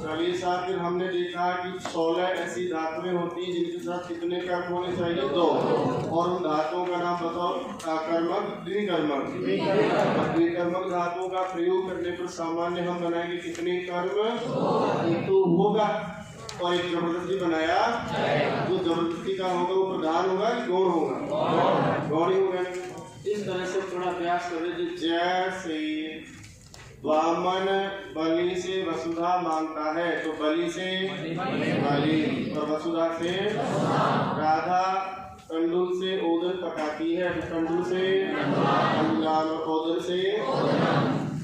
चलिए साहब, फिर हमने देखा कि 16 ऐसी धातुएं होती हैं जिनके साथ कितने कर्म होने चाहिए? 2। और उन धातुओं का नाम बताओ। कर्मक, द्विकर्मक। द्विकर्मक धातुओं का प्रयोग करने पर सामान्य हम बनाएंगे कितने कर्म? तो होगा। और एक जबरदस्ती बनाया, जो जबरदस्ती का होगा वो प्रधान होगा कि गौण होगा? गौण ही होगा। इस तरह से थोड़ा अभ्यास कर रहे थे। जैसे वामन बलि से वसुधा मांगता है, तो बलि से बलि और वसुधा से राधा। कंडूल से ओदर पकाती है, तो कंडूल से कंडाल और ओदर से।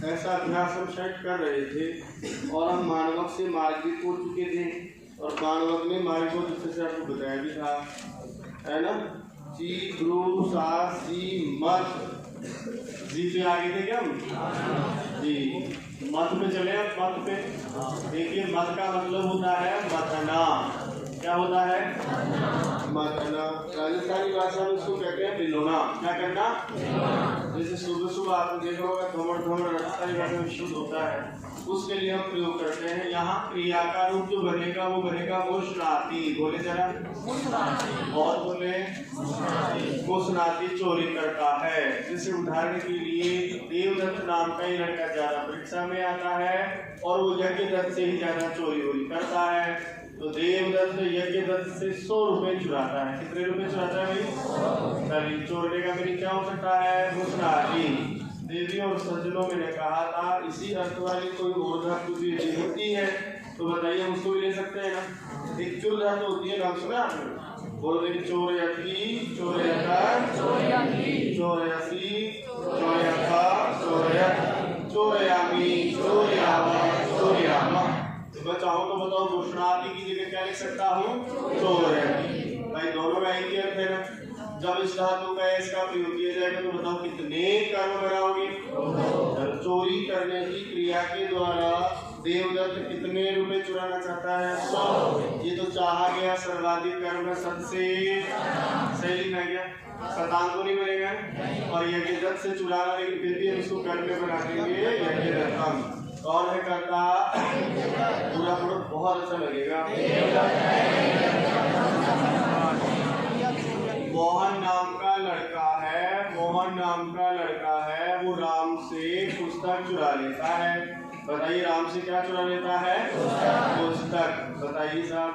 ऐसा अभ्यास हम सेट कर रहे थे और हम मानवक से मार्ग भी पूछ चुके थे और मानवक ने मार्ग को दूसरे से आपको बताया भी था, है ना? जी ध्रुव सा सी मत। जी पे आगे थे क्या हम? जी मत पे चले। मत पे देखिए, मत का मतलब होता है मथना। क्या होता है? मथना। राजस्थानी भाषा में उसको कहते हैं भिलोना। क्या करना? जैसे सुबह सुबह आपने देखा होगा धमड़ धमड़ राजस्थानी भाषा में शुद्ध होता है, उसके लिए हम प्रयोग करते हैं। यहाँ क्रिया का रूप जो बनेगा वो बनेगा मुस्नाती। बोले जरा, और बोले मुस्नाती चोरी करता है। जैसे उदाहरण के लिए देवदत्त नाम का ही लड़का ज्यादा परीक्षा में आता है और वो यज्ञदत्त से ही ज्यादा चोरी वोरी करता है, तो देवदत्त यज्ञदत्त से 100 रुपए चुराता है। कितने रुपए चुराता है भाई? चोरने का मीनिंग क्या हो सकता है? मुस्नाती। देवी और सज्जनों मैंने कहा था इसी अर्थ वाली कोई और धातु भी होती है तो बताइए, हम उसको भी ले सकते हैं ना? एक चुर धातु होती है, नाम सुना आपने? बोलो देखिए, चोरयती, चोरयता, चोरयसी, चोरयथा, चोरयत, चोरयामी, चोरयावा, चोरयामा। तो मैं चाहूँ तो बताओ मुस्नाती की जगह क्या लिख सकता हूँ? चोरयती। भाई दोनों का एक ही अर्थ है ना? जब इस धातु का इसका प्रयोग किया जाएगा तो बताओ कितने कर्म बनाओगे? चोरी करने की क्रिया के द्वारा देवदत्त कितने रुपए चुराना चाहता है? 100। ये तो चाहा गया सर्वाधिक कर्म सत से सही ना गया, शतांग तो नहीं बनेगा। और यज्ञदत्त से चुराना, लेकिन फिर भी हम इसको कर्म में बना देंगे यज्ञदत्तम। कौन है करता? पूरा पढ़ो, बहुत अच्छा लगेगा। मोहन नाम का लड़का है, मोहन नाम का लड़का है, वो राम से पुस्तक चुरा लेता है। बताइए, राम से क्या चुरा लेता है? पुस्तक। बताइए साहब,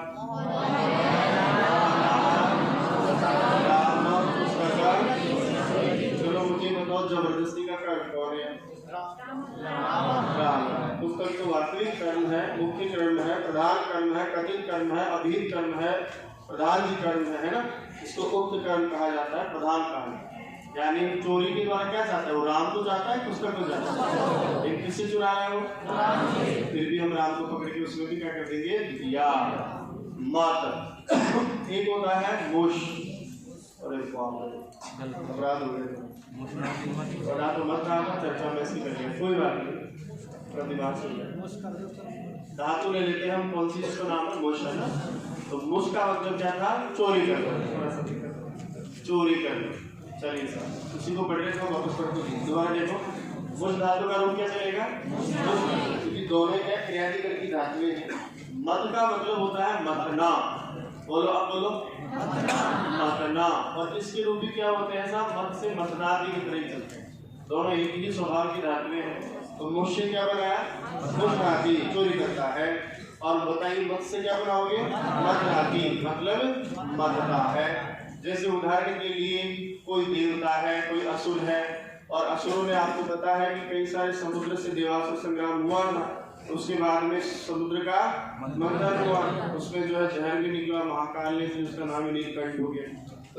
राम पुस्तक। चलो मुझे बताओ, जबरदस्ती का कर्म कौन है? राम। पुस्तक तो वास्तविक कर्म है, मुख्य कर्म है, प्रधान कर्म है, कठिन कर्म है, अभीत कर्म है, प्रधान जी कर्म है ना? इसको उक्त कर्म कहा जाता है, प्रधान कर्म। यानी चोरी के द्वारा क्या चाहता है? वो राम को चाहता है, पुस्तक को चाहता है। लेकिन किससे चुरा रहा है वो? फिर भी हम राम को पकड़ के उसमें भी क्या कर देंगे? दिया। मत। एक होता है मुश। अरे अपराध हो गए, तो मत कहा, चर्चा में ऐसी करेंगे, कोई बात नहीं, प्रतिवाद से धातु ले लेते हैं हम। कौन सी? इसका नाम है मुश, है ना? तो मुश का मतलब क्या था? चोरी करना। चोरी करना। चलिए सर, उसी को पढ़ रहे थे, वापस पढ़ दो, दोबारा देखो। मुश धातु का रूप क्या चलेगा? क्योंकि दोनों क्या क्रियाधिकरण की धातुएं हैं। मत का मतलब होता है मतना। बोलो, अब बोलो, मतना। और इसके रूप भी क्या होते हैं साहब? मत से मतनादि की तरह चलते हैं, दोनों एक ही स्वभाव की धातुएं हैं। तो मुश से क्या बनाया? मुस्नाती, चोरी करता है। और बताइए, मत से क्या बनाओगे? मतनाती, मतलब मतता है। जैसे उदाहरण के लिए कोई देवता है, कोई असुर है, और असुरों ने, आपको पता है कि कई सारे समुद्र से देवासुर संग्राम हुआ ना, उसके बाद में समुद्र का मंथन हुआ, उसमें जो है जहर भी निकला, महाकाल ने, उसका नाम ही नीलकंठ हो गया।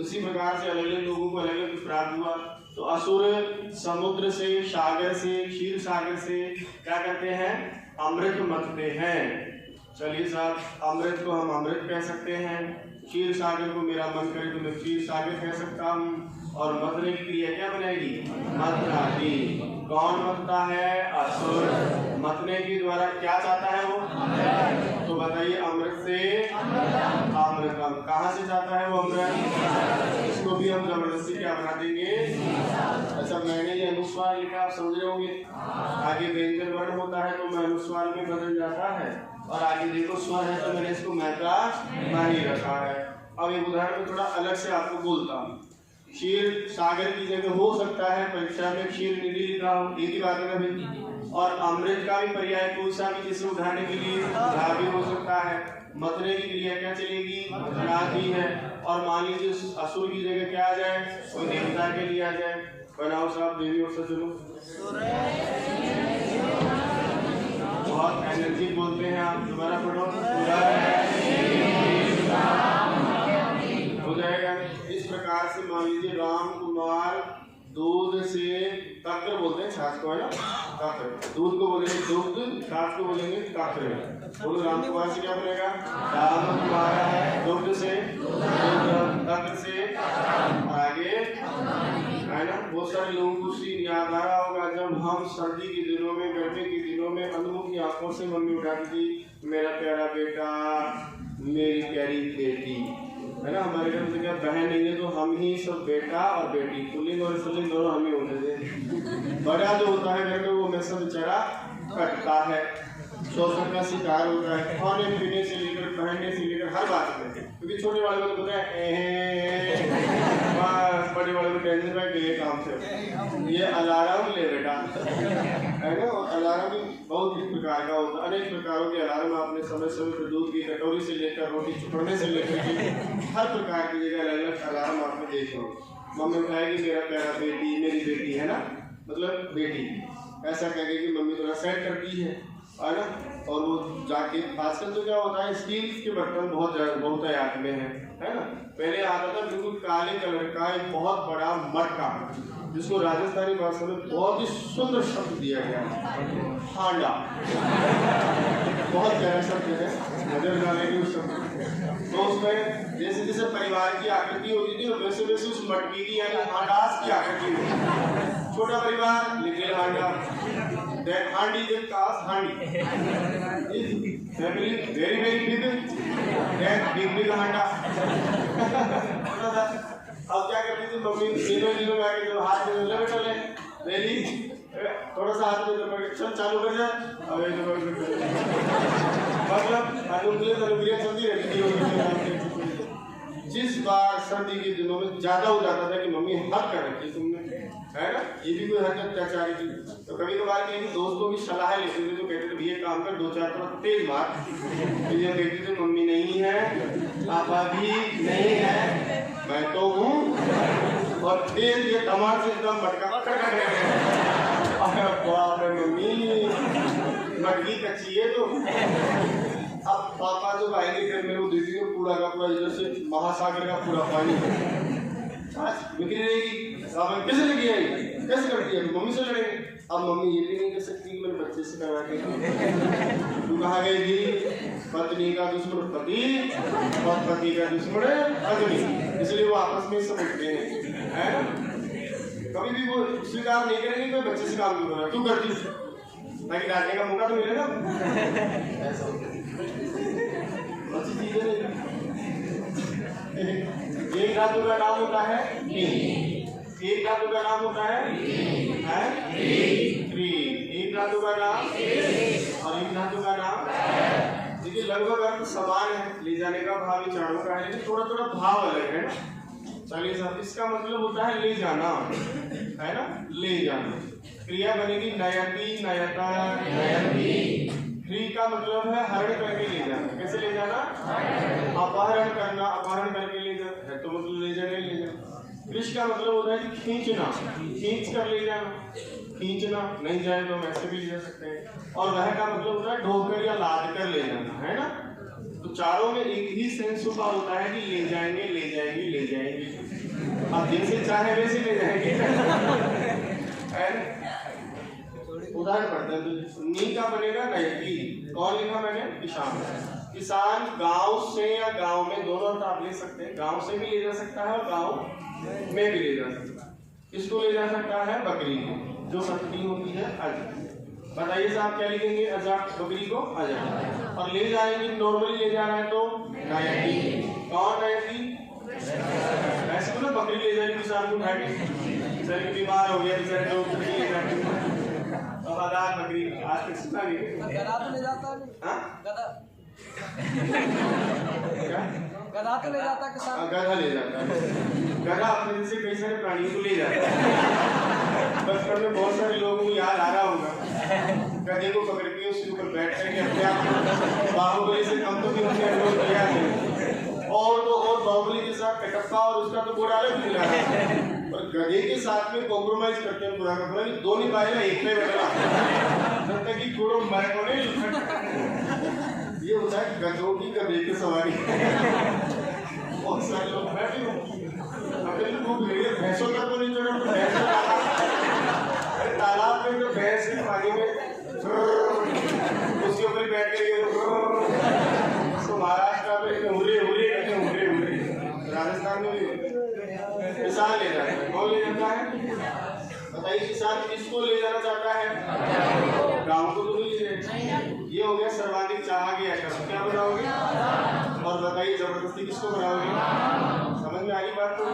उसी प्रकार से अलग अलग लोगों को अलग अलग प्राप्त हुआ। तो असुर समुद्र से, सागर से, क्षीर सागर से क्या करते हैं? अमृत मथते हैं। चलिए साहब, अमृत को हम अमृत कह सकते हैं, क्षीर सागर को मेरा मन करे तो मैं क्षीर सागर कह सकता हूँ। और मथने की क्रिया क्या बनेगी? मथनाती। कौन मथता है? असुर। मथने के द्वारा क्या चाहता है वो? तो बताइए, अमृत से अमृतम। कहाँ से चाहता है वो अमृत? इसको भी हम जबरदस्ती क्या बना देंगे? अच्छा, मैंने ये अनुस्वार लिखा, आप समझ रहे होंगे। आगे व्यंजन वर्ण होता है तो मैं अनुस्वार में बदल जाता है। और आगे देखो स्वर है तो मैंने इसको मैका नहीं रखा है। अब एक उदाहरण में थोड़ा अलग से आपको बोलता हूँ। क्षीर सागर की जगह हो सकता है परीक्षा में क्षीर निधि लिखा हो, एक ही बात है ना भाई। और अमृत का भी पर्याय कोई सा भी, जिसे उठाने के लिए धा भी हो सकता है। मतने की क्रिया क्या चलेगी, मथनाती है। और मान लीजिए असुर की जगह क्या आ जाए, कोई देवता के लिए आ जाए। बनाओ साहब देवी और सचुनो, बहुत एनर्जी बोलते हैं आप, दोबारा पढ़ो। हो जाएगा। इस प्रकार से मान लीजिए राम कुमार दूध से, तक्र बोलते हैं छाछ को, है ना, तक्र। दूध को बोलेंगे दूध, छाछ को बोलेंगे तक्र। बोलो राम कुमार से क्या बनेगा, राम कुमार है, दुग्ध से, तक्र से आगे, है ना। बहुत सारे लोगों को सीन याद आ रहा होगा, जब हम सर्दी के दिनों में, गर्मी के दिनों में अनुभव की आंखों से मम्मी उठाती थी, मेरा प्यारा बेटा, मेरी प्यारी बेटी, है ना। हमारे घर में क्या बहन नहीं है तो हम ही सब बेटा और बेटी, पुल्लिंग और स्त्रीलिंग दोनों हम ही होते थे। बड़ा जो होता है घर में वो में सब बेचारा कटता है, शोषण का शिकार होता है, खाने पीने से लेकर पहनने से लेकर हर बात में। क्योंकि छोटे वाले को तो पता है, बड़े वाले को टेंशन है कि ये काम से ये अलार्म ले बेटा, है ना। और अलार्म भी बहुत ही प्रकार का होता है, अनेक प्रकारों के अलार्म आपने समय समय पर दूध की कटोरी से लेकर रोटी चुपड़ने से लेकर हर प्रकार की जगह अलग अलग अलार्म आपने देखे हो। मम्मी उठाएगी मेरा प्यारा बेटी, मेरी बेटी, है ना, मतलब बेटी, ऐसा कहेगी कि मम्मी थोड़ा सेट करती है ना। और वो जाके आजकल तो क्या होता है, स्टील के बर्तन बहुत आयात में है ना। पहले आता था बिल्कुल काले कलर का एक बहुत बड़ा मटका, जिसको राजस्थानी भाषा में बहुत ही सुंदर शब्द दिया गया, हांडा। बहुत प्यारा शब्द है, नजर डालेंगे उस शब्द। तो उसमें जैसे जैसे परिवार की आकृति होती थी वैसे वैसे उस मटकी की यानी हांडास की आकृति होती। छोटा परिवार लिटिल हांडा, that handi they cast handi, if family very very big, then big handa। अब क्या करती थी मम्मी, दिनों में आके जब हाथ में ले बेटा ले ली, थोड़ा सा हाथ में पकड़ चल चालू कर जा, अब ये मतलब अनुक्रिया चलती रहती थी। जिस बार सर्दी के दिनों में ज्यादा हो जाता था कि मम्मी हद कर रखी तुमने, है ना, ये भी कोई हद अत्याचारी थी। तो कभी कभार कहीं दोस्तों की सलाह लेते थे तो कहते थे भैया काम कर, दो चार थोड़ा तेज मार। तो ये कहती थी मम्मी नहीं है, पापा भी नहीं है, मैं तो हूँ। और तेज ये टमाटर से एकदम मटका बाप रे मम्मी, मटकी कच्ची है तो। अब पापा जो आएंगे घर में वो दीदी को पूरा का पूरा इधर से महासागर का पूरा पानी बिक्री रहेगी। अब कैसे लगी आएगी, कैसे करती है, मम्मी से लड़ेंगे। अब मम्मी ये भी नहीं कर सकती कि मेरे बच्चे से करवा के तू कहाँ गई थी, पत्नी का दुश्मन पति और पति का दुश्मन पत्नी, इसलिए वो आपस में समझते हैं। कभी भी वो स्वीकार नहीं करेंगे कि बच्चे से काम क्यों कर रहा, क्यों करती, ताकि डांटने का मौका तो मिले ना। ऐसा अच्छी चीज है। एक धातु का नाम होता है एक धातु का नाम होता है क्री। एक धातु का नाम और एक धातु का नाम, देखिए लगभग अर्थ समान है, ले जाने का भाव विचारों का है, लेकिन थोड़ा थोड़ा भाव अलग है। चलिए साहब, इसका मतलब होता है ले जाना, है ना, ले जाना। क्रिया बनेगी नयति, नयता, नयति। फ्री का मतलब है हरण करके ले जाना। कैसे ले जाना, अपहरण करना, अपहरण करके ले जाना है तो मतलब ले जाने, ले जाना। कृष का मतलब होता है कि खींचना, खींच कर ले जाना, खींचना, नहीं जाए तो हम ऐसे भी ले जा सकते हैं। और वह का मतलब होता है ढोकर या लाद कर ले जाना, है ना। तो चारों में एक ही सेंस होता है कि ले जाएंगे, ले जाएंगे, ले जाएंगे। अब जैसे चाहे वैसे ले जाएंगे। उदाहरण पढ़ते हैं तो नी का बनेगा नयती। कौन लिखा मैंने, किसान। किसान गांव से या गांव में, दोनों अर्थ आप ले सकते हैं। गांव से भी ले जा सकता है और गांव में भी ले जा सकता है। इसको ले जा सकता है बकरी को, जो कटनी होती है अज। बताइए साहब क्या लिखेंगे, अजा, बकरी को अजा। और ले जाएंगे, नॉर्मली ले जाना है तो नयती। कौन नयती, ऐसे तो ना बकरी ले जाएगी किसान को उठा के, सर बीमार हो गया, वफादार बकरी आज तक सुना नहीं। गधा तो ले जाता है। हाँ गधा क्या? गधा तो ले जाता है किसान। गधा ले जाता है। गधा अपने जैसे कई सारे प्राणियों को ले जाता है। बचपन में बहुत सारे लोगों को याद आ रहा होगा गधे को पकड़ के उसके ऊपर बैठ करके अपने आप बाहुबली से कम तो भी उसने अनुभव किया है। और तो और बाहुबली के साथ कटप्पा और उसका तो घोड़ा अलग मिला है, और गधे के साथ में कॉम्प्रोमाइज करते हैं पूरा का पूरा, दो नहीं पाएगा एक में बैठा जब तक कि घोड़ों मर को नहीं। ये होता है गधों की गधे की सवारी। बहुत सारे लोग मैं भी भैंसों का तो नहीं चढ़ा, तालाब में जो भैंस के पानी में उसके ऊपर बैठ के उसको महाराष्ट्र में हुर्रे हुर्रे कहते हैं, हुर्रे हुर्रे। राजस्थान में भी किसान ले जाता है। कौन ले जाता है बताइए? किसान किसको ले जाना चाहता है? गाँव को तो नहीं ले जाए। ये हो गया सर्वाधिक चाहा गया कर्म। क्या बनाओगे? और बताइए जबरदस्ती किसको बनाओगे? समझ में आई बात? तो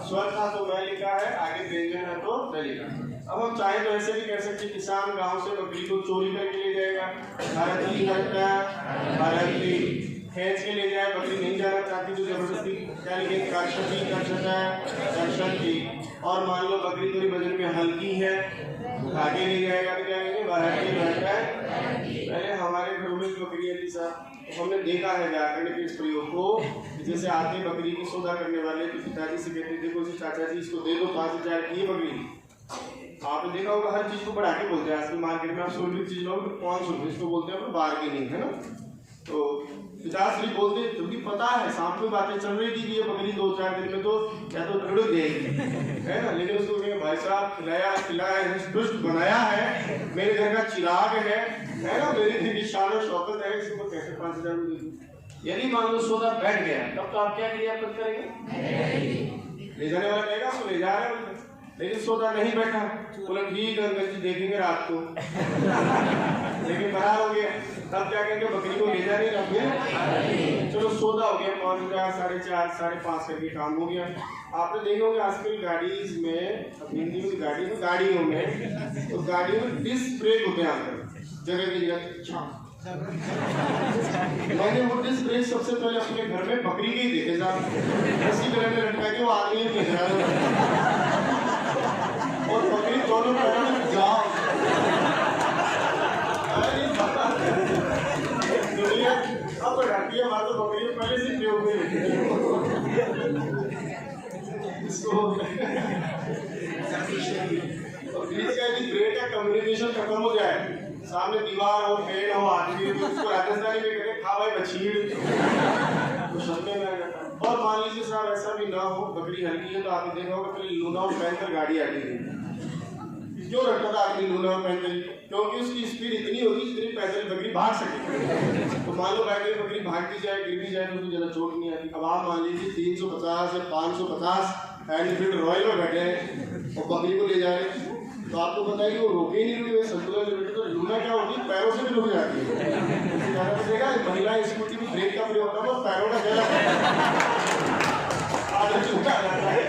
स्वर था तो मैं लिखा है, आगे व्यंजन है तो मैं लिखा। अब हम चाहे तो ऐसे भी कह सकते हैं किसान गांव से बकरी को चोरी करके ले जाएगा, भारत करता है, भारत खींच के ले जाए, बकरी नहीं जाना चाहती तो जबरदस्ती क्या लिखेंगे? कर्षण की। और मान लो बकरी थोड़ी वजन में हल्की है, आगे ले जाएगा तो क्या कहेंगे? बाहर की रहता है। पहले हमारे घरों में बकरियां थी साहब, तो हमने देखा है व्याकरण के इस प्रयोग को। जैसे आते बकरी की सौदा करने वाले तो पिताजी से कहते देखो जी चाचा जी इसको दे दो 5,000 की ये बकरी। आपने देखा होगा हर चीज को बढ़ा के बोलते हैं। आजकल मार्केट में आप 100 रुपये चीज लो 500 रुपये, इसको बोलते हैं बार्गेनिंग, है ना। तो 50 रुपये बोलते तो भी पता है साथ में बातें चल रही थी कि ये बकरी 2-4 दिन में तो क्या तो ढूंढ देगी, है ना। लेकिन उसको कहेंगे भाई साहब खिलाया दुष्ट बनाया है, मेरे घर का चिराग है ना, मेरी शान और शौकत है, इसको कैसे 5,000 में दे दूं? यदि मान लो सौदा बैठ गया तब तो आप क्या क्रियापद करेंगे? ले जाने वाला कहेगा आपको ले जा रहे हैं, लेकिन सौदा नहीं बैठा, बोला ठीक है अंकल जी देखेंगे रात को। लेकिन फरार हो गया, तब क्या कहेंगे? बकरी को ले जा रही रखिए, चलो सौदा हो गया 5,000 4,500 5,500 करके काम हो गया। आपने देखे होंगे आजकल गाड़ीज में, हिंदी में गाड़ी में, गाड़ियों में तो गाड़ियों में डिस्क ब्रेक होते हैं आजकल जगह की जगह। मैंने वो डिस्क ब्रेक सबसे पहले अपने घर में बकरी के ही देखे साहब, रस्सी गले में लटका के वो आदमी देख रहा है और बकरी दोनों पैरों में जाओ। दुनिया अब बढ़ाती है हमारे तो बकरी पहले से प्रयोग में इसको और बीच का यदि ब्रेक का कम्युनिकेशन खत्म हो जाए, सामने दीवार हो पेड़ हो आदमी तो उसको राजस्थानी में कहते खा भाई बछीड़ तो सदमे में आ जाता है। और मान लीजिए साहब ऐसा भी ना हो, बकरी हल्की है तो आपने देखा होगा पहले लूना और पहनकर गाड़ी आती थी। क्यों रखता था आदमी लूना और पहनकर? क्योंकि उसकी स्पीड इतनी होगी जितनी पैदल बकरी भाग सके। तो मान लो पैदल बकरी भागती जाए गिर भी जाए तो उसको ज़्यादा चोट नहीं आती। अब आप मान लीजिए 350 या 550 एनफील्ड रॉयल में बैठे हैं और बकरी को ले जा रहे हैं, तो आपको पता है कि वो रोके ही नहीं रुके, संतुलन से बैठे। तो लूना क्या होती है? पैरों से भी रुक जाती है। देखा महिला स्कूटी में ब्रेक का प्रयोग करता है, पैरों का गला आगे झुका जाता है।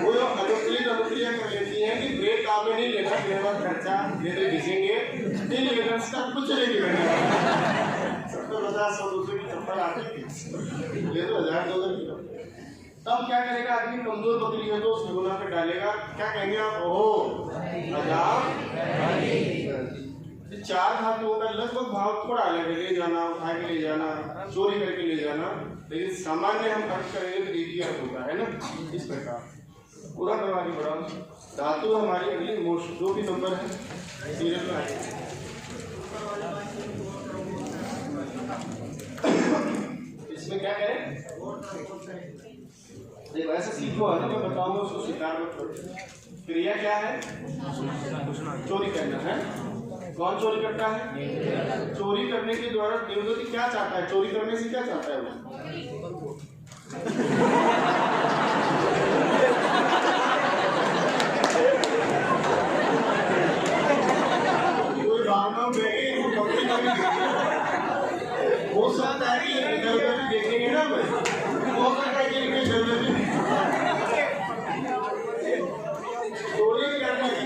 वो अनुक्रिया कर लेती है कि ब्रेक काम में नहीं लेना, मेरे पास खर्चा लेते घिसेंगे नहीं लेना, इसका कुछ नहीं करना। 70-50 100 दूसरे की चप्पल आती थी, ले तो 1,000-2,000 की। तब क्या करेगा आदमी? कमजोर बकरी है तो उस लूना पे डालेगा, क्या कहेंगे आप? ओह 4 धातुओं का लगभग भाव थोड़ा अलग है, ले जाना, उठा के ले जाना, चोरी करके ले जाना, लेकिन सामान्य हम अर्थ करेंगे तो एक ही अर्थ होता है ना। इस प्रकार पूरा करवानी पड़ा। धातु हमारी अगली मोस्ट जो भी नंबर है सीरियल में आएगी। इसमें क्या करें? देखो ऐसे सीखो है ना, मैं बताऊंगा उसको स्वीकार मत करो। क्रिया क्या है? चोरी करना है। कौन चोरी करता है? चोरी करने के द्वारा देवदत्त क्या चाहता है? चोरी करने से क्या चाहता है वो? कोई भावना हो सकता है कि इधर-उधर देखेंगे ना, हो सकता है कि इनके जरूरत चोरी करने की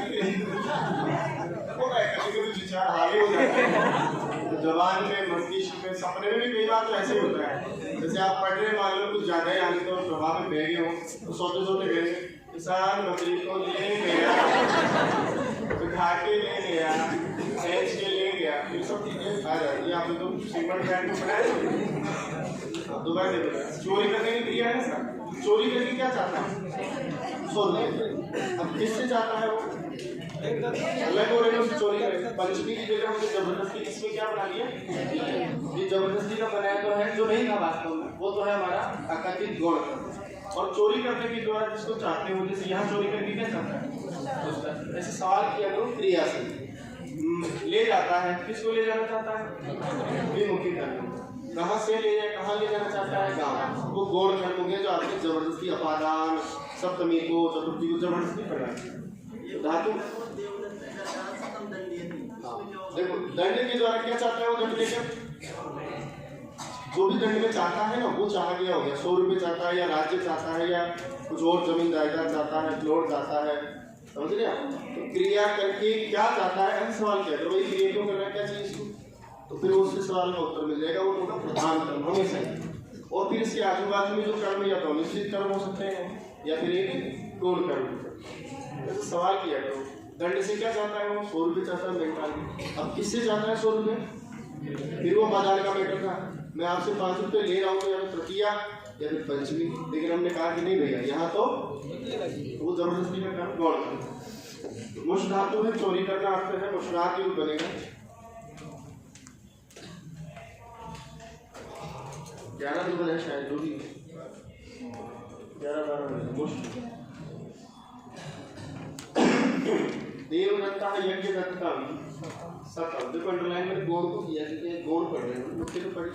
जबान में, मस्तिष्क में, सपने में भी कई बार तो ऐसे ही होता है। जैसे आप पढ़ रहे मान लो कुछ ज़्यादा ही आने तो प्रभाव में बह गए हो, तो सोते सोते कहेंगे किसान बकरी को ले गया, बिठा के ले गया, खींच के ले गया, ये सब चीज़ें आ जाती है। आपने तो सिंपल फैट को बनाया दोबारा दे दो। चोरी करने की क्रिया है सर, चोरी करके क्या चाहता है? सोने। अब किससे चाहता है वो? अलग हो रहे हैं, चोरी करें। पंचमी की जगह मुझे जबरदस्ती इसमें क्या बना दिया? ये जबरदस्ती का बनाया तो है जो नहीं था वास्तव में, वो तो है हमारा अकथित गुण। और चोरी करने के द्वारा जिसको चाहते हो, जैसे यहाँ चोरी करके क्या चाहता है? ऐसे सवाल किया करो क्रिया से। ले जाता है, किसको ले जाना चाहता है? विमुखी कर्म। कहाँ से ले जाए, कहाँ ले जाना चाहता है? गाँव। वो गौण कर्म हो गया जो आपने जबरदस्ती अपादान सप्तमी को चतुर्थी को जबरदस्ती पढ़ा। धातु देखो दंड के द्वारा क्या चाहता है वो? दंड लेकर जो भी दंड में चाहता है ना वो चाह गया हो गया। 100 रुपये चाहता है, या राज्य चाहता है, या कुछ और जमीन जायदाद चाहता है, प्लॉट चाहता है, समझ रहे आप? तो क्रिया करके क्या चाहता है ऐसा सवाल किया करो। भाई क्रिया क्यों कर रहा है, क्या चीज इसको? तो फिर उससे सवाल का उत्तर मिल जाएगा। वो होगा प्रधान कर्म हमेशा। और फिर इसके आजू बाजू में जो कर्म या तो निश्चित कर्म हो सकते हैं या फिर एक गौण कर्म। ऐसे सवाल किया करो। दंड से क्या चाहता है वो? 100 रुपये चाहता है बैंक। अब किससे चाहता है 100 रुपये? फिर वो बाजार का मैटर था। मैं आपसे 5 रुपये ले रहा हूँ, या तृतीया या फिर पंचमी, लेकिन हमने कहा कि नहीं भैया यहाँ तो वो जबरदस्ती का कर्म गौण कर्म। मुष्ट धातु है, चोरी करना अर्थ है, मुष्णात रूप बनेगा। 11 रूप है शायद, जो भी 11-12 मुष्ट। देवदत्ता यज्ञ दत्ता सकल। देखो अंडरलाइन में गौण को किया, गौण पढ़ रहे हैं, मुख्य तो पढ़ी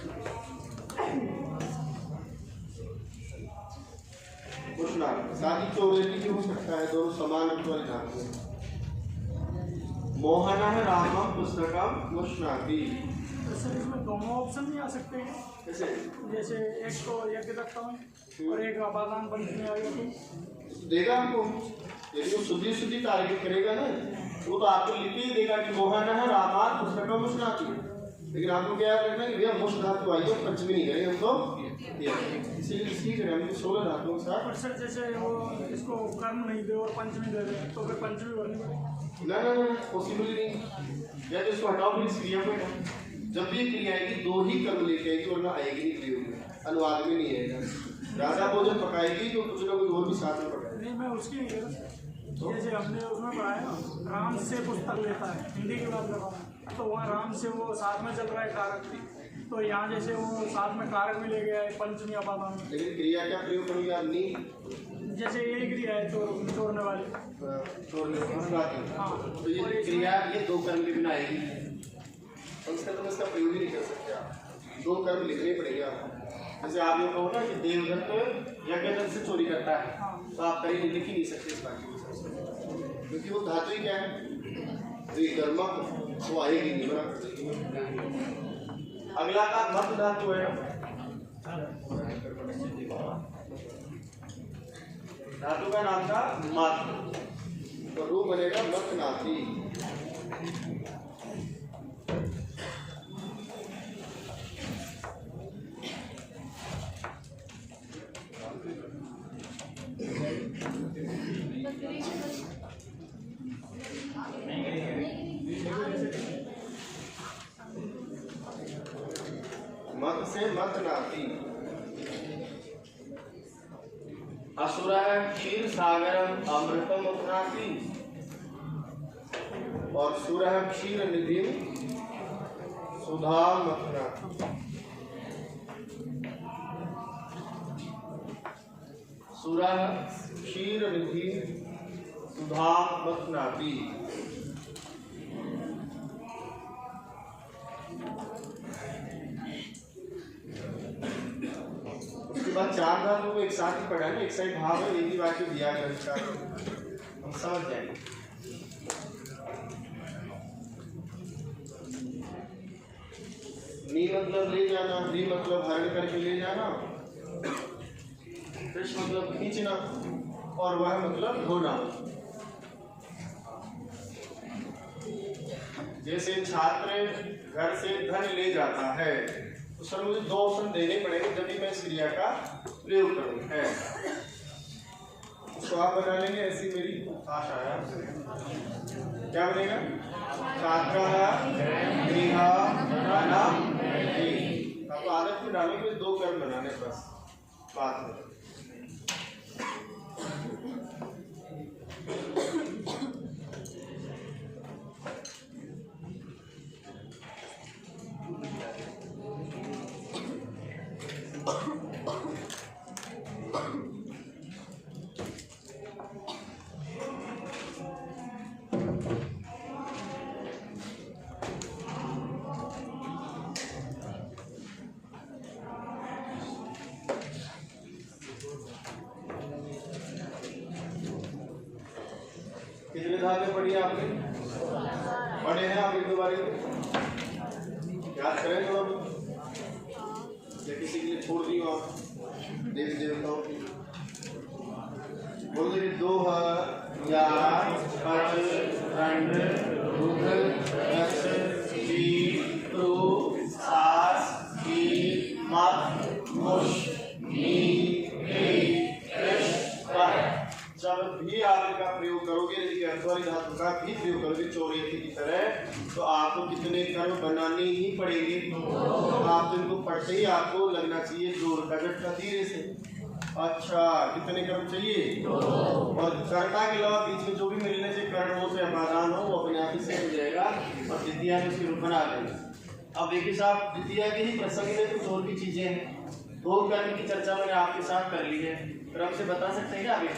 मुष्णा। साथ ही चौरेटी भी हो सकता है, दोनों समान अर्थ वाले धातु हैं। मोहना है रामम पुस्तकम मुष्णाति। सर इसमें दोनों ऑप्शन नहीं आ सकते हैं? कैसे? जैसे एक तो यज्ञ दत्ता में और एक अपादान पंचमी आ गया तो देगा आपको। यदि वो शुद्धि टारगेट करेगा ना, वो तो आपको लिख ही देगा कि मोहन है रामात पुस्तकम मुष्णाति। लेकिन आपको क्या करना है कि भैया मुष्ट धातु आई है, पंचमी नहीं करेंगे हम तो। इसी करें हम 16 धातुओं के साथ। पर सर जैसे वो इसको कर्म नहीं दे और पंचमी दे दे तो फिर पंचमी भरनी पड़ेगी? ना पॉसिबल ही नहीं। या तो इसको हटाओ, फिर इस क्रिया को हटाओ। जब भी क्रिया आएगी 2 ही कर्म लेके आएगी, वरना आएगी नहीं प्रयोग में, अनुवाद में नहीं आएगा। राजा भोजन पकाएगी तो कुछ ना कुछ और भी साथ में पकाएगी। नहीं मैं उसकी नहीं कह रहा। जैसे हमने उसमें पढ़ाया ना, राम से पुस्तक लेता है, हिंदी की बात कर रहा हूँ, तो वहाँ राम से वो साथ में चल रहा है कारक भी, तो यहाँ जैसे वो साथ में कारक भी ले गया है पंचमी अपादान में। लेकिन क्रिया क्या प्रयोग करूँगी आप? नहीं, जैसे ये क्रिया है चोरने वाली, हाँ, तो ये क्रिया ये 2 कर्म के बिना आएगी, उसका तो इसका प्रयोग ही नहीं कर सकते आप। 2 कर्म लिखने पड़ेंगे आपको। जैसे आप लोग कहो ना कि देवदत्त यज्ञदत्त से चोरी करता है, तो आप कहीं लिख ही नहीं सकते इस बात की, क्योंकि वो धातु ही क्या है? तो ये कर्मक वो आएगी नहीं बराबर। अगला का मत धातु है। धातु का नाम था मत, तो रूप बनेगा मत नाती। मत से मत नाती। असुर क्षीर सागरम अमृतम अपनाती, और सुर क्षीर निधि सुधा मथनाती। सुर क्षीर निधि सुधा मथनाती। उसके बाद 4 धातु को एक साथ ही पढ़ा है, एक साइड भाव है, एक ही वाक्य दिया है इसका, हम समझ जाएंगे। नी मतलब ले जाना, री मतलब हरण करके ले जाना, कृष्ण मतलब खींचना, और वह मतलब धोना। जैसे छात्र घर से धन ले जाता है, तो सर मुझे 2 ऑप्शन देने पड़ेंगे जब भी मैं इस क्रिया का प्रयोग करूँ है। उसको आप बना लेंगे, ऐसी मेरी आशा है आपसे। क्या बनेगा? छात्र गृह धनम। आपको आदत में डालोगे 2 कर्म बनाने बस बात में। कितने धागे पढ़ी आपने? पढ़े हैं आप 1-2 बार? याद करें थोड़ा बहुत, या किसी के लिए छोड़ दी हो आप देवी देवताओं की? बोल दे 2 या 5 खंड रुद्र दक्ष वीर प्रो सास वीर मत मुश जब भी आप इनका प्रयोग करोगे, यदि अर्थवादी धातु का भी प्रयोग करोगे चौरेथी की तरह, तो आपको कितने कर्म बनाने ही पड़ेंगे। तो आप इनको पढ़ते ही आपको लगना चाहिए जोर का झटका धीरे से। अच्छा, कितने कर्म चाहिए? और कर्ता के अलावा बीच में जो भी मिलने से कर्ण हो से अपादान हो, वो अपने आप ही से हो जाएगा और द्वितीया में उसकी रूप बना देंगे। अब देखिए साहब, द्वितीया के ही प्रसंग में कुछ और भी चीजें हैं। 2 कर्म की चर्चा मैंने आपके साथ कर ली है, क्रम से बता सकते हैं क्या आगे?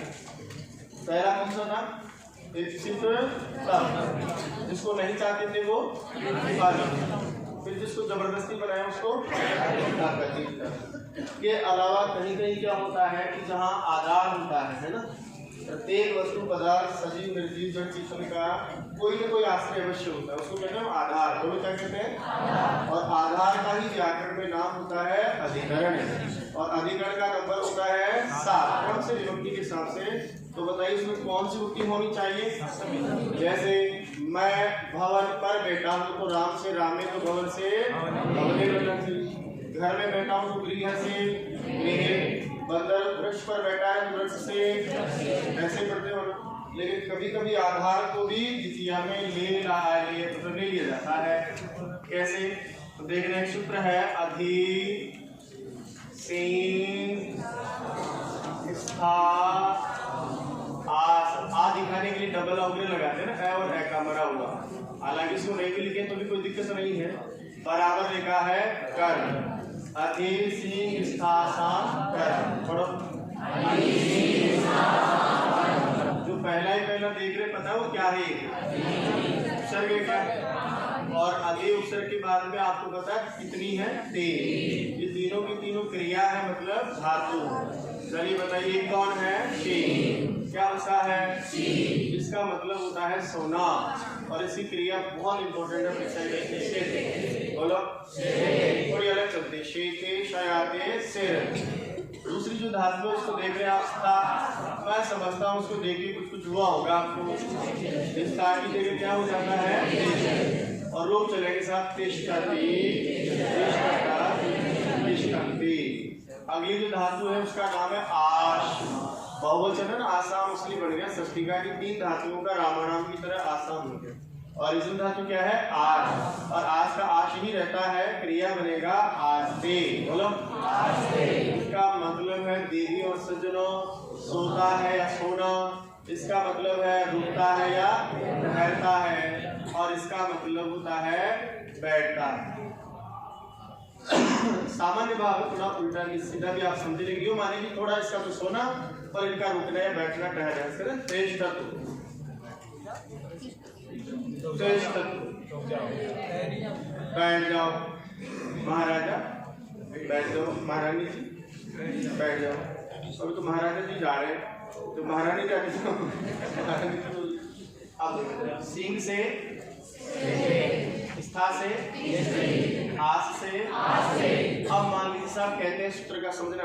पहला कौन सा था? जिसको नहीं चाहते थे वो फिर जिसको जबरदस्ती बनाया उसको के अलावा कहीं कहीं क्या होता है कि जहाँ आधार होता है ना, प्रत्येक वस्तु पदार्थ सजीव निर्जीव जड़ चीजों का कोई न कोई आश्रय अवश्य होता है, उसको कहते हैं आधार। तो क्या कहते हैं? और आधार का ही व्याकरण में नाम होता है अधिकरण, और अधिकरण का नंबर होता है 7। कौन से विभक्ति के हिसाब से? तो बताइए उसमें कौन सी विभक्ति होनी चाहिए? जैसे मैं भवन पर बैठा हूँ तो राम से रामे, तो भवन से भवने बनना चाहिए। घर में बैठा हूँ तो गृह से गृह, बंदर वृक्ष पर बैठा है तो वृक्ष से, ऐसे पढ़ते हो ना। लेकिन कभी कभी आधार को भी द्वितीया में ले लिया जाता है। कैसे? तो देख रहे हैं, सूत्र है अधि सीन स्था आ दिखाने के लिए डबल अवग्रह लगाते हैं ना, ए और ए का मरा हुआ। हालांकि इसको नहीं भी लिखे तो भी कोई दिक्कत नहीं है, बराबर लिखा है कर्म। अधि सीन स्था कर्म पढ़ो। जो पहला देख रहे पता वो क्या है? उपसर्ग क्या? और अधि उपसर्ग के बाद में आपको पता कितनी है? 3। ये तीनों की तीनों क्रिया है, मतलब धातु। चलिए बताइए कौन है? क्या बसा है? इसका मतलब होता है सोना, और इसकी क्रिया बहुत इंपॉर्टेंट है। बोलो थोड़ी अलग चलती है, शेते शयाते सिर। दूसरी जो धातु है उसको देख रहे हैं आप, मैं समझता हूँ उसको देख के कुछ हुआ होगा आपको। इस की जगह क्या हो जाता है? और लोग चलेंगे साथ अगली जो धातु है उसका नाम है आश। बहुवचन है ना, आसाम इसलिए बन गया। षष्टिका की 3 धातुओं का रामानाम की तरह आसाम हो गया। और इसमें धातु क्या है? आश, और आश का आश ही रहता है, क्रिया बनेगा आस्ते। बोलो आस्ते। इसका मतलब है देवी और सज्जनों सोता है या सोना, इसका मतलब है रुकता है या ठहरता है, और इसका मतलब होता है बैठता है। सामान्य भाव थोड़ा उल्टा सीधा भी आप समझ लेंगे, माने कि थोड़ा इसका तो सोना और इनका रुकना या बैठना ठहरना। तेज तत्व बैठ जाओ महाराजा, बैठ जाओ महारानी जी, बैठ जाओ। अभी तो महाराजा जी जा रहे हैं तो महारानी जाके अब सिंह से, स्था से, आस से। अब मान लीजिए साहब कहते हैं सूत्र का समझना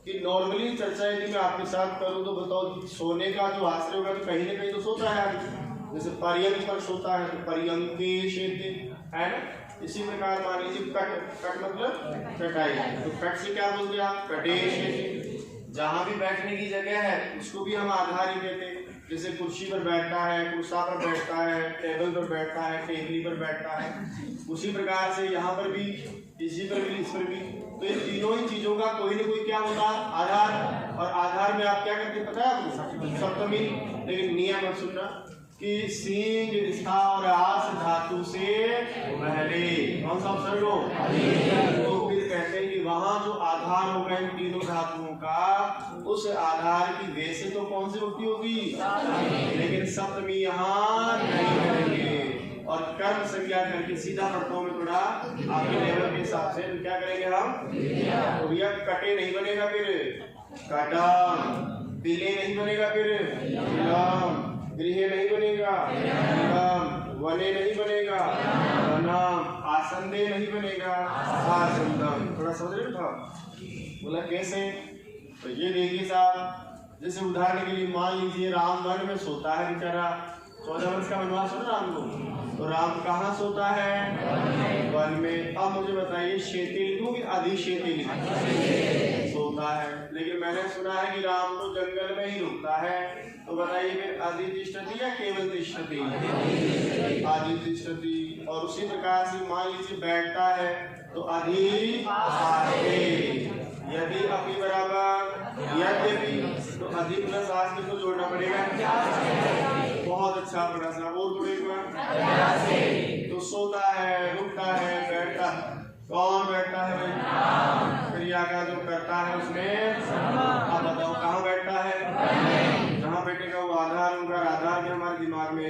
कि नॉर्मली चर्चा यदि मैं आपके साथ करूं तो बताओ सोने का जो आश्रय होगा तो कहीं ना कहीं तो सोता है आदमी, जैसे पर्यंक पर सोता है तो पर्यंके शेते, है ना। इसी प्रकार मान लीजिए कट मतलब कटाई, तो कट से क्या बोलते हैं आप, कटे शेते। जहाँ भी बैठने की जगह है उसको भी हम आधार ही कहते हैं। जैसे कुर्सी पर बैठता है, कुर्सा पर बैठता है, टेबल पर बैठता है, टेबली पर बैठता है, उसी प्रकार से यहाँ पर भी, इसी पर भी, इस पर भी। तो इन तीनों ही चीजों का कोई ना कोई क्या होता है, आधार। और आधार में आप क्या करते हैं पता है आपको, सप्तमी। लेकिन नियम सुनना कि सींग स्था और आस धातु से पहले कौन सा अक्षर हो, तो फिर कहते हैं कि वहां जो आधार होगा इन तीनों धातुओं का, उस आधार की वैसे तो कौन सी विभक्ति होगी, लेकिन सप्तमी यहाँ नहीं करेंगे। और कर्म संज्ञा करके सीधा पढ़ता में थोड़ा आपके लेवल के हिसाब से, तो क्या करेंगे हम, तो भैया कटे नहीं बनेगा, फिर कटम। पीले नहीं बनेगा, फिर पिलम। गृह नहीं बनेगा, गृहम। वने नहीं बनेगा, वनम। आसंदे नहीं बनेगा, आसंदम। थोड़ा समझ रहे था, बोला कैसे, तो ये देखिए साहब, जैसे उदाहरण के लिए मान लीजिए राम वन में सोता है बेचारा, 14 वर्ष का वनवास हो ना राम को, तो राम कहाँ सोता है, वन में। अब मुझे बताइए शेते लिखूं कि अधिशेते लिखूं, सोता है। लेकिन मैंने सुना है कि राम तो जंगल में ही रुकता है, तो बताइए फिर अधितिष्ठति या केवल तिष्ठति, अधितिष्ठति। और उसी प्रकार से मान लीजिए बैठता है तो अधिष्ठाते, यदि अपनी बराबर यद्यपि, तो अधि प्लस आस को जोड़ना पड़ेगा। बहुत अच्छा पढ़ा साहब, और थोड़े तो सोता है, रुकता है, बैठता। कौन बैठता है भाई, क्रिया का जो करता है उसमें, आप बताओ कहाँ बैठता है, जहाँ बैठेगा वो आधार होगा। आधार भी हमारे दिमाग में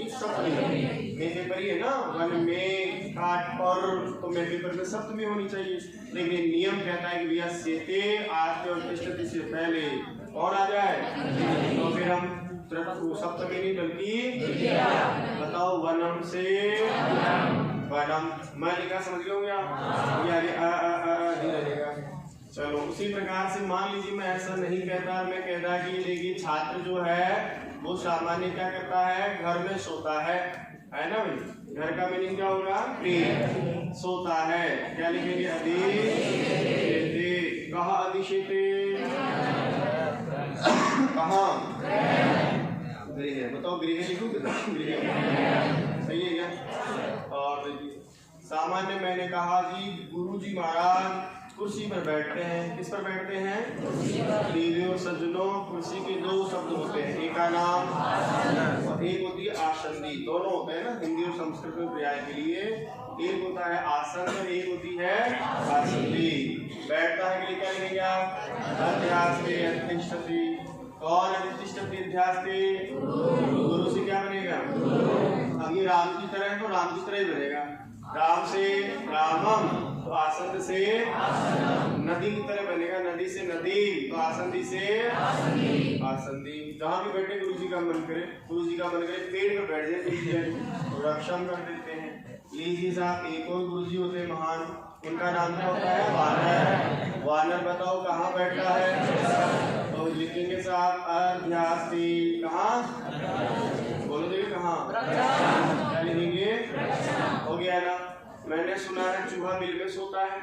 सप्तमी है ना, वन में काट पर, तो मैं पेपर में सप्तमी होनी चाहिए। लेकिन नियम कहता है कि भैया सेते आज और तिष्ठति से पहले कौन आ जाए, तो फिर हम सप्तमी नहीं बल्कि बताओ वनम से वनम। मैं लिखा समझ गए होंगे आप, रहेगा। चलो उसी प्रकार से मान लीजिए मैं ऐसा नहीं कहता, मैं कहता कि देखिए छात्र जो है वो सामान्य क्या करता है, घर में सोता है ना भाई। घर का मीनिंग क्या होगा, सोता है। क्या लिखेंगे, अधिशेते। कहाँ अधिशेते, कहाँ, गृह। बताओ गृह लिखो, गृह सही है क्या। और देखिए सामान्य मैंने कहा जी गुरु जी महाराज कुर्सी पर बैठते हैं। किस पर बैठते हैं, प्रियो सज्जनों, कुर्सी के दो शब्द होते हैं, एक का नाम और एक होती है आसंदी। दोनों होते हैं ना हिंदी और संस्कृत में पर्याय के लिए, एक होता है आसन और एक होती है आसंदी। बैठता है कि क्या लिखेंगे आप, अध्यास के अधिष्ठति। कौन अधिष्ठति अध्यास के, गुरु से क्या बनेगा। अब ये राम की तरह है तो राम की तरह ही बनेगा, राम से रामम, तो आसंद से नदी की तरह बनेगा, नदी से नदी, तो आसंदी से आसंदी। जहाँ भी बैठे गुरु जी का मन करे, गुरु जी का मन करे पेड़ पर बैठ जाए, रक्षण कर देते हैं। लीजिए साहब एक और गुरु जी होते हैं महान, उनका नाम क्या होता है, वानर। वानर बताओ कहाँ बैठता है, तो लिखेंगे साहब अध्यास्ति। कहाँ बोलो देखिए, कहाँ, क्या लिखेंगे, हो गया ना। मैंने सुना है चूहा मिल में सोता है,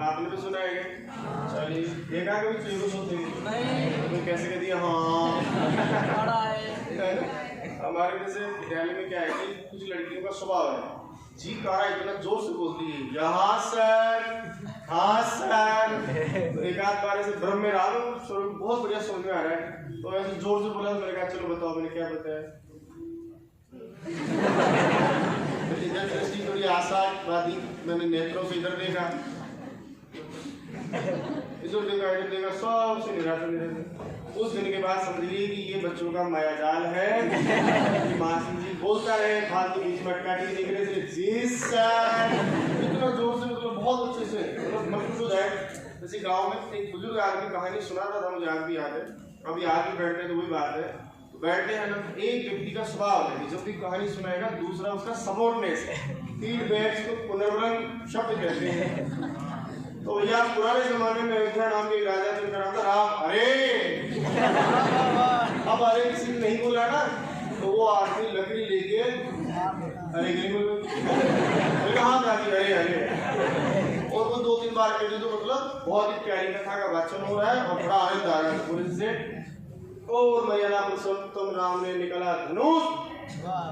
आपने भी सुना है क्या, चलिए देखा कभी चूहे को सोते नहीं, तो कैसे कह दिया, हाँ हमारे जैसे विद्यालय में क्या है कि कुछ लड़कियों का स्वभाव है, जी कारा इतना जोर से बोलती है, यहाँ सर, हाँ सर। तो एक आध बार ऐसे भ्रम में रहा, बहुत बढ़िया समझ में आ रहा है, तो ऐसे जोर से बोला, मैंने कहा चलो बताओ, मैंने क्या बताया। इधर दृष्टि थोड़ी आशावादी, मैंने नेत्रों से इधर देखा, इधर देखा, सबसे निराशा। उस दिन के बाद समझ लीजिए कि ये बच्चों का मायाजाल है। मासी जी बोलता रहे, फालतू बीच में अटका के देखने से जी सर, इतना जोर से, मतलब बहुत अच्छे से, मतलब मजबूत हो जाए। जैसे गाँव में एक बुजुर्ग आदमी कहानी सुनाता था, मुझे आज भी याद है, अभी आज भी बैठते हैं तो वही बात है, बैठते हैं ना, एक व्यक्ति का स्वभाव है कि जब भी कहानी सुनाएगा दूसरा उसका सपोर्टनेस, फीडबैक को पुनर्वलन शब्द कहते हैं। तो भैया पुराने जमाने में अयोध्या नाम के राजा जो करा था राम, अरे अब अरे किसी ने नहीं बोला ना, तो वो आदमी लकड़ी लेके अरे कहाँ जाती अरे अरे, और वो 2-3 बार कहते तो मतलब बहुत ही प्यारी कथा का वाचन हो रहा है और बड़ा आनंद आ रहा है पूरे से। और मर्यादा पुरुषोत्तम राम ने निकला धनुष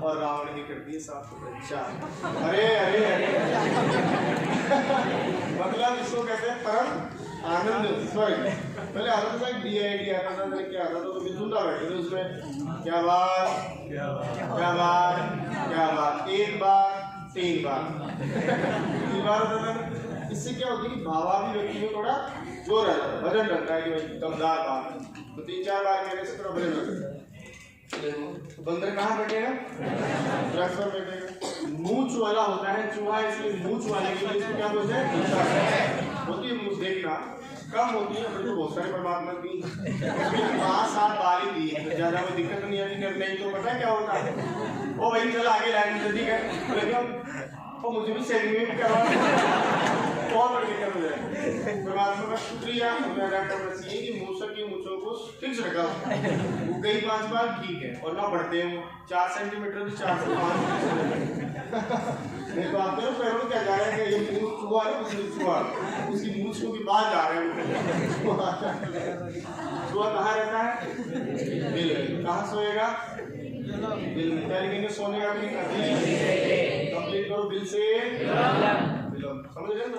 और रावण ने कर दिए 7 अच्छा। अरे अरे अरे मतलब इसको कहते हैं परम आनंद स्वर्ग। पहले आता था DID आता था, क्या आता था तो सुनता बैठे थे उसमें, क्या बात क्या बात क्या बात, 1 बार 3 बार 3 बार होता था। इससे क्या होती है कि भावाभिव्यक्ति में थोड़ा जोर आ जाता है, वजन लगता है कि दमदार बात, तो 3-4 बार कहने से थोड़ा वजन लगता है। बंदर कहाँ बैठेगा? वृक्ष पर बैठेगा। मूंछ वाला होता है चूहा, इसलिए मूंछ वाले के लिए इसको क्या बोलते हैं? होती है मूंछ, देखना कम होती है, अपने को बहुत सारे परमात्मा दी 5-7 बार ही दी है, तो ज्यादा कोई दिक्कत नहीं आती। कर नहीं तो पता है क्या होता है, ओ भाई चल आगे लाइन में जल्दी कर, और मुझे भी सेलिब्रेट करवा बहुत बड़ी दिक्कत हो जाए। परमात्मा का शुक्रिया अदा करना चाहिए कि मूसक की मूंछों को फिक्स रखा, वो कई 5 बार ठीक है, और ना बढ़ते हो 4 सेंटीमीटर से 4 से 5 नहीं तो आपके लोग पैरों में क्या जा रहे हैं कि ये मूंछ हुआ है, उसकी मूंछों के बाद जा रहे हैं। सुबह कहाँ रहता है? दिल। कहाँ सोएगा? दिल में। पहले सोने का भी कंप्लीट करो, दिल से समझ रहे हैं?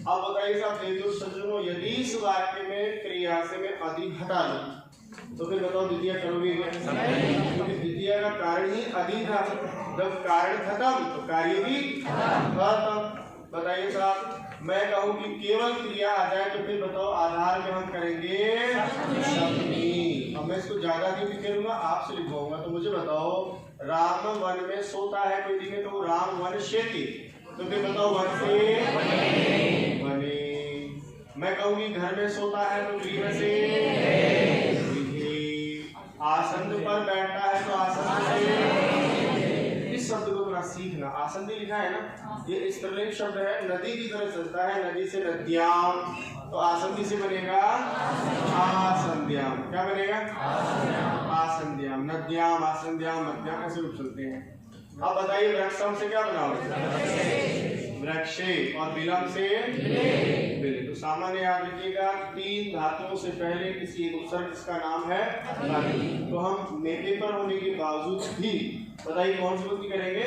अब बताइए साहब देवदूत सज्जनों, यदि इस वाक्य में क्रिया से मैं अधिक हटा लूं तो फिर बताओ द्वितीय करोगे क्या? क्योंकि द्वितीय का कारण ही अधिक था, जब कारण खत्म तो कार्य भी खत्म। बताइए साहब, मैं कहूँ कि केवल क्रिया आ जाए तो फिर बताओ आधार में हम करेंगे सप्तमी। अब मैं इसको ज्यादा क्यों लिख लूंगा, आपसे लिखवाऊंगा, तो मुझे बताओ राम वन में सोता है कोई दिखे तो राम वन शेती, तो फिर बताओ वन से बने। मैं कहूँगी घर में सोता है तो गृह से, आसन पर बैठता है तो आसन से। इस शब्द को थोड़ा सीखना, आसन भी लिखा है ना, ये स्त्रीलिंग शब्द है, नदी की तरह चलता है, नदी से नद्याम, तो आसन किसे बनेगा? आसंध्याम। क्या बनेगा? आसंध्याम। नद्याम, आसंध्याम, मध्याम, ऐसे रूप चलते हैं। अब बताइए वृक्षम से क्या बनाओ? वृक्षे, और बिलम से बिले। तो सामान्य याद रखिएगा 3 धातुओं से पहले किसी एक उपसर्ग जिसका नाम है तो हम पेपर होने के बावजूद भी बताइए कौन सी वृत्ति करेंगे?